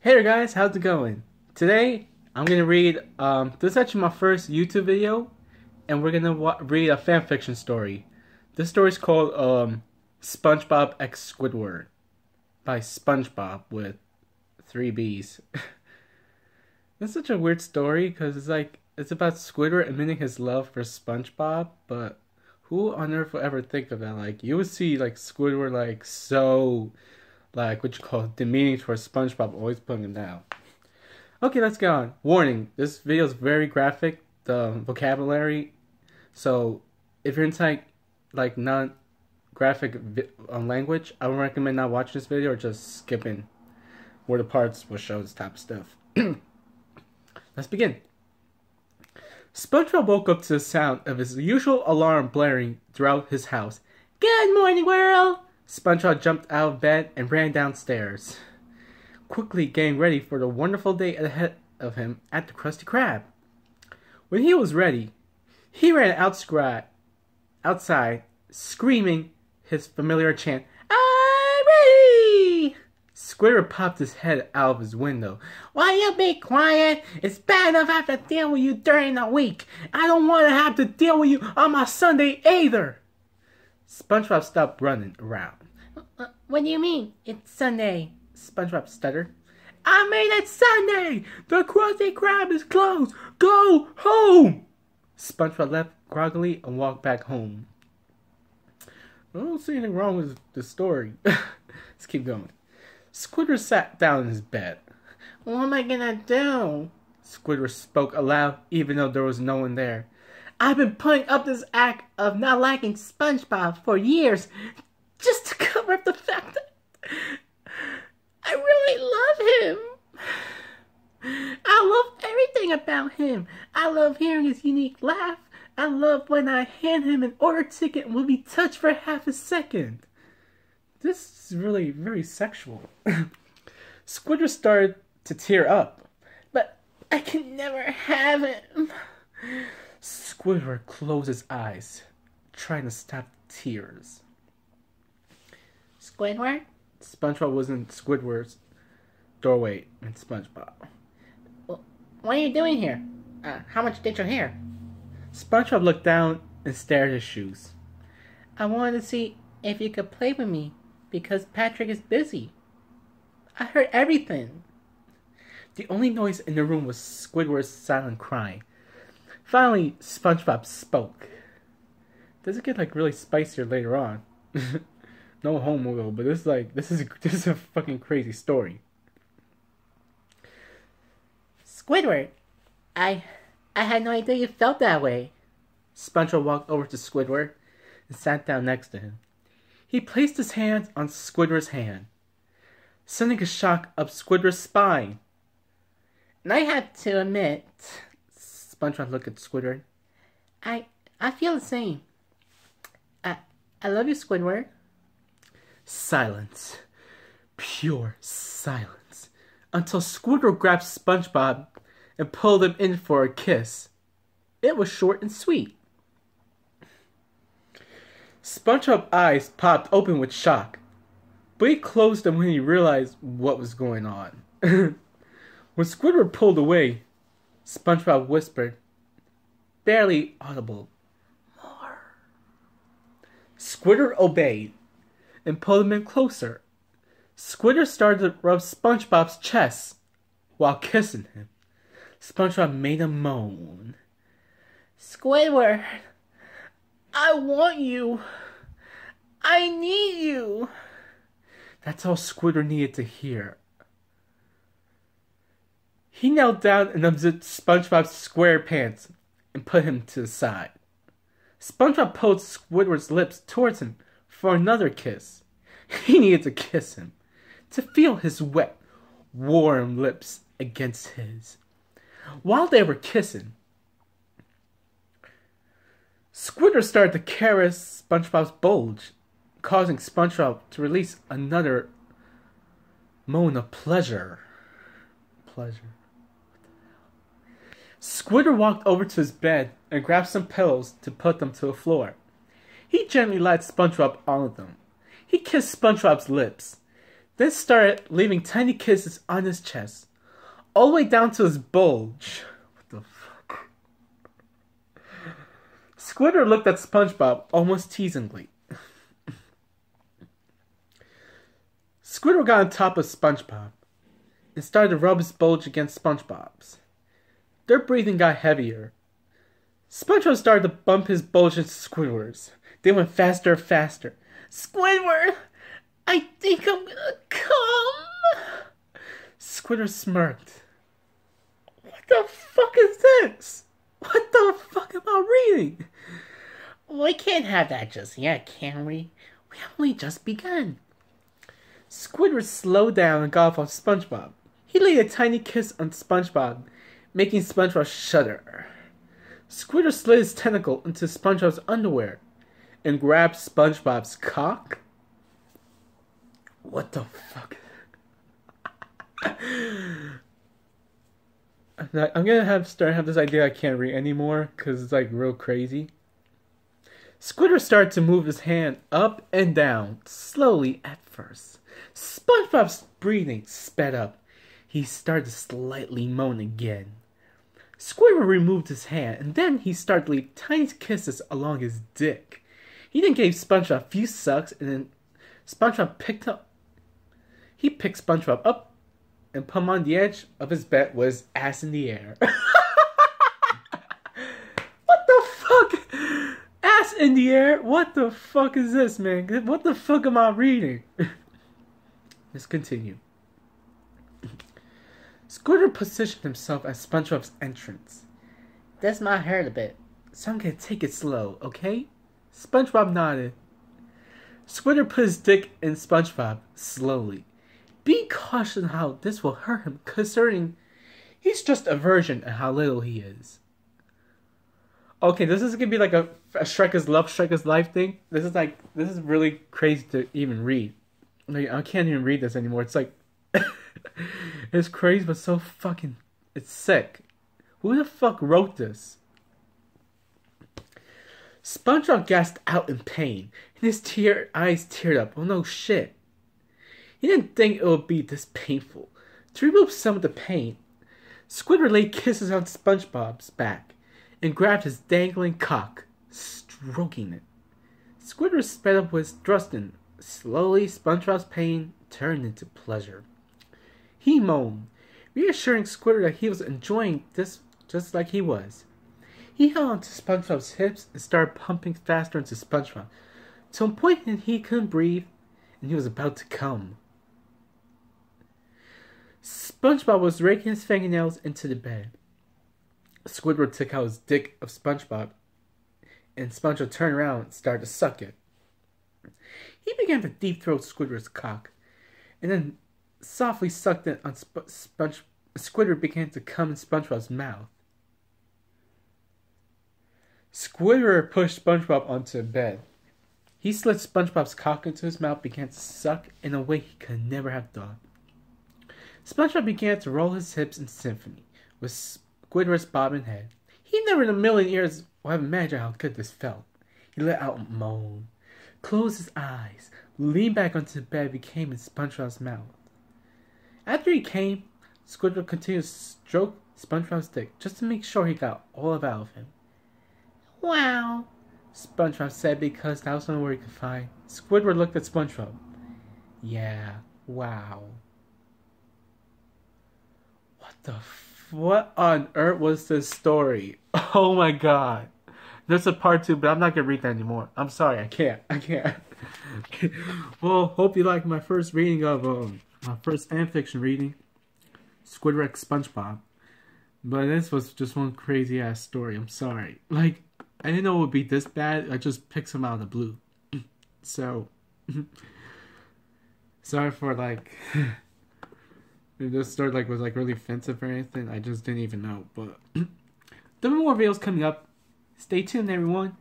Hey there guys, how's it going? Today, I'm gonna read, this is actually my first YouTube video, and we're gonna read a fanfiction story. This story is called, Spongebob x Squidward by Spongebob with 3 B's. It's such a weird story, because it's about Squidward admitting his love for Spongebob, but who on earth would ever think of that? Like, you would see, Squidward, so... what you call demeaning towards SpongeBob, always putting him down. Okay, let's go on. Warning, this video is very graphic, the vocabulary. So, if you're into non-graphic language, I would recommend not watching this video or just skipping where the parts will show this type of stuff. Let's begin. SpongeBob woke up to the sound of his usual alarm blaring throughout his house. Good morning, world! SpongeBob jumped out of bed and ran downstairs, quickly getting ready for the wonderful day ahead of him at the Krusty Krab. When he was ready, he ran outside, screaming his familiar chant, "I'm ready!" Squidward popped his head out of his window. "Why you be quiet? It's bad enough I have to deal with you during the week. I don't want to have to deal with you on my Sunday either." SpongeBob stopped running around. What do you mean, it's Sunday? SpongeBob stuttered. I mean it's Sunday! The Krusty Krab is closed! Go home! SpongeBob left groggily and walked back home. I don't see anything wrong with the story. Let's keep going. Squidward sat down in his bed. What am I gonna do? Squidward spoke aloud even though there was no one there. I've been putting up this act of not liking SpongeBob for years just to cover up the fact that I really love him. I love everything about him. I love hearing his unique laugh. I love when I hand him an order ticket and we'll be touched for half a second. This is really very sexual. Squidward started to tear up. But I can never have him. Squidward closed his eyes, trying to stop tears. Squidward? SpongeBob was in Squidward's doorway in SpongeBob. Well, what are you doing here? How much did your hair? SpongeBob looked down and stared at his shoes. I wanted to see if you could play with me, because Patrick is busy. I heard everything. The only noise in the room was Squidward's silent crying. Finally, SpongeBob spoke. Does it get really spicier later on? No homo, but this is a fucking crazy story. Squidward, I had no idea you felt that way. SpongeBob walked over to Squidward and sat down next to him. He placed his hands on Squidward's hand, sending a shock up Squidward's spine. And I have to admit, SpongeBob looked at Squidward. I feel the same. I love you, Squidward. Silence. Pure silence. Until Squidward grabbed SpongeBob and pulled him in for a kiss. It was short and sweet. SpongeBob's eyes popped open with shock, but he closed them when he realized what was going on. When Squidward pulled away, SpongeBob whispered, barely audible, more. Squidward obeyed and pulled him in closer. Squidward started to rub SpongeBob's chest while kissing him. SpongeBob made a moan. Squidward, I want you. I need you. That's all Squidward needed to hear. He knelt down and unzipped SpongeBob's square pants and put him to the side. SpongeBob pulled Squidward's lips towards him for another kiss. He needed to kiss him, to feel his wet, warm lips against his. While they were kissing, Squidward started to caress SpongeBob's bulge, causing SpongeBob to release another moan of pleasure. Squidward walked over to his bed and grabbed some pillows to put them to the floor. He gently laid SpongeBob on them. He kissed SpongeBob's lips, then started leaving tiny kisses on his chest, all the way down to his bulge. What the fuck? Squidward looked at SpongeBob almost teasingly. Squidward got on top of SpongeBob and started to rub his bulge against SpongeBob's. Their breathing got heavier. SpongeBob started to bump his bulge into Squidward's. They went faster and faster. Squidward, I think I'm gonna come. Squidward smirked. What the fuck is this? What the fuck am I reading? We can't have that just yet, can we? We have only just begun. Squidward slowed down and got off of SpongeBob. He laid a tiny kiss on SpongeBob, making SpongeBob shudder. Squidward slid his tentacle into SpongeBob's underwear and grabbed SpongeBob's cock. What the fuck? I'm gonna start to have this idea I can't read anymore because it's like real crazy. Squidward started to move his hand up and down, slowly at first. SpongeBob's breathing sped up. He started to slightly moan again. Squidward removed his hand, and then he started to leave tiny kisses along his dick. He then gave SpongeBob a few sucks, and then SpongeBob picked SpongeBob up and put him on the edge of his bed with his ass in the air. What the fuck? Ass in the air? What the fuck is this, man? What the fuck am I reading? Let's continue. Squidward positioned himself at SpongeBob's entrance. This might hurt a bit, so I'm gonna take it slow, okay? SpongeBob nodded. Squidward put his dick in SpongeBob slowly. Be cautious how this will hurt him, considering he's just a virgin and how little he is. Okay, this is gonna be like a Shrek is love, Shrek is life thing. This is really crazy to even read. Like, I can't even read this anymore. It's like it's crazy, but so fucking it's sick. Who the fuck wrote this? SpongeBob gasped out in pain, and his eyes teared up. Oh no shit. He didn't think it would be this painful. To remove some of the pain, Squidward laid kisses on SpongeBob's back and grabbed his dangling cock, stroking it. Squidward sped up with his thrusting. Slowly, SpongeBob's pain turned into pleasure. He moaned, reassuring Squidward that he was enjoying this just like he was. He held onto SpongeBob's hips and started pumping faster into SpongeBob, to a point that he couldn't breathe and he was about to come. SpongeBob was raking his fingernails into the bed. Squidward took out his dick of SpongeBob, and SpongeBob turned around and started to suck it. He began to deep throat Squidward's cock, and then softly sucked it on Squidward began to come in SpongeBob's mouth. Squidward pushed SpongeBob onto the bed. He slid SpongeBob's cock into his mouth, began to suck in a way he could never have thought. SpongeBob began to roll his hips in symphony, with Squidward's bobbing head. He never in a million years would have imagined how good this felt. He let out a moan, closed his eyes, leaned back onto the bed, and came in SpongeBob's mouth. After he came, Squidward continued to stroke SpongeBob's dick, just to make sure he got all of it out of him. Wow, SpongeBob said, because that was the only word he could find. Squidward looked at SpongeBob. Yeah, wow. What on earth was this story? Oh my god. There's a part 2, but I'm not gonna read that anymore. I'm sorry, I can't. Well, hope you liked my first reading of my first fanfiction reading, Squidward x SpongeBob. But this was just one crazy ass story. I'm sorry. Like, I didn't know it would be this bad. I just picked some out of the blue. So sorry for like if this story like was like really offensive or anything. I just didn't even know. But there are more videos coming up. Stay tuned, everyone.